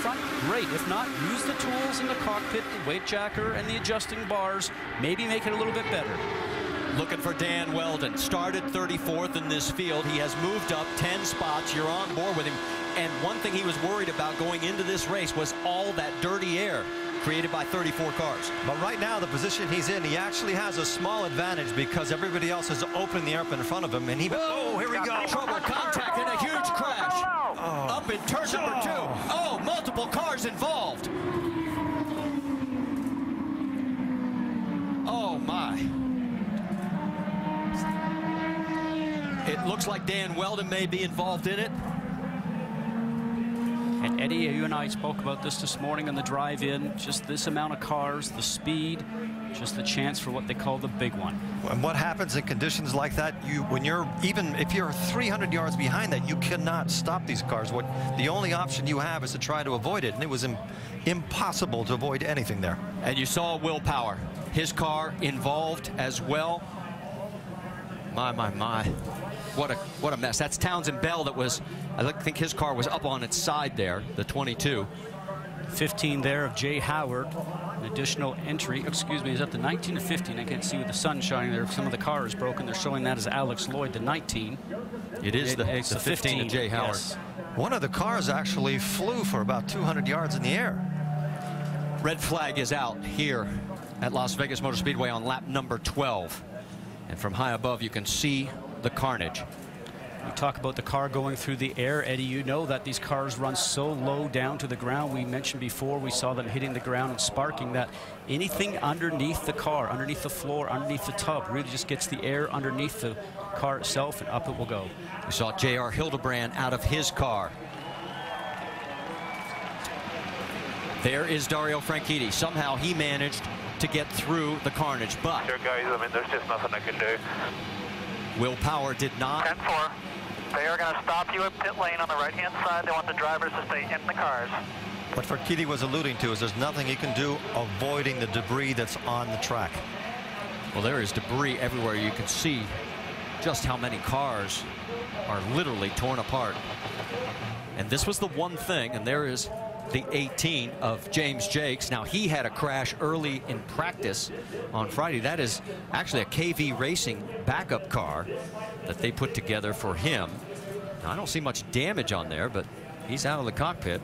front, great. If not, use the tools in the cockpit, the weight jacker and the adjusting bars. Maybe make it a little bit better. Looking for Dan Wheldon. Started 34th in this field. He has moved up 10 spots. You're on board with him. And one thing he was worried about going into this race was all that dirty air created by 34 cars. But right now, the position he's in, he actually has a small advantage because everybody else is opening the air up in front of him. And he, oh, here we go. Trouble, contact, and a huge crash. Up in turn number 2. Oh, multiple cars involved. Oh, my. It looks like Dan Wheldon may be involved in it. And Eddie, you and I spoke about this morning on the drive-in. Just this amount of cars, the speed, just the chance for what they call the big one. And what happens in conditions like that, even if you're 300 yards behind that, you cannot stop these cars. The only option you have is to try to avoid it, and it was impossible to avoid anything there. And you saw Will Power, his car involved as well. My. What a mess. That's Townsend Bell that was, I think his car was up on its side there, the 22. 15 there of Jay Howard. An additional entry, excuse me, is up to 19 or 15. I can't see with the sun shining there. Some of the car is broken. They're showing that as Alex Lloyd, the 19. It's the 15 of Jay Howard. Yes. One of the cars actually flew for about 200 yards in the air. Red flag is out here at Las Vegas Motor Speedway on lap number 12. And from high above, you can see the carnage. We talk about the car going through the air. Eddie, you know that these cars run so low down to the ground. We mentioned before, we saw them hitting the ground and sparking, that anything underneath the car, underneath the floor, underneath the tub, really just gets the air underneath the car itself, and up it will go. We saw J.R. Hildebrand out of his car. There is Dario Franchitti. Somehow he managed to get through the carnage, but sure, guys, I mean, there's just nothing I can do. Will Power did not. 10-4. They are going to stop you at pit lane on the right-hand side. They want the drivers to stay in the cars. What Franchitti was alluding to is there's nothing he can do avoiding the debris that's on the track. Well, there is debris everywhere. You can see just how many cars are literally torn apart. And this was the one thing, and there is the 18 of James Jakes. Now, he had a crash early in practice on Friday. That is actually a KV Racing backup car that they put together for him. Now, I don't see much damage on there, but he's out of the cockpit.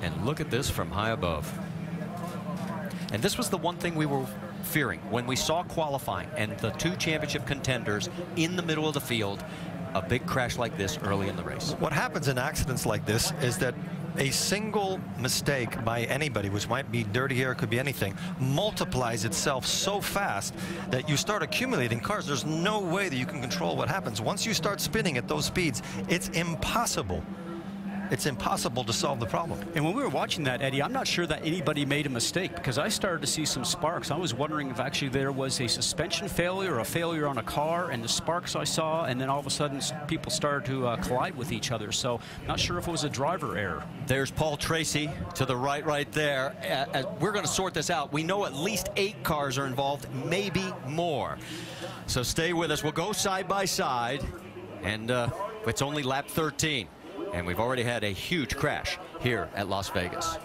And look at this from high above. And this was the one thing we were fearing when we saw qualifying and the two championship contenders in the middle of the field. A big crash like this early in the race. What happens in accidents like this is that a single mistake by anybody, which might be dirty air, could be anything, multiplies itself so fast that you start accumulating cars. There's no way that you can control what happens. Once you start spinning at those speeds, it's impossible. It's impossible to solve the problem. And when we were watching that, Eddie, I'm not sure that anybody made a mistake, because I started to see some sparks. I was wondering if actually there was a suspension failure or a failure on a car, and the sparks I saw, and then all of a sudden people started to collide with each other. So not sure if it was a driver error. There's Paul Tracy to the right there. We're going to sort this out. We know at least 8 cars are involved, maybe more. So stay with us. We'll go side by side, and it's only lap 13. And we've already had a huge crash here at Las Vegas.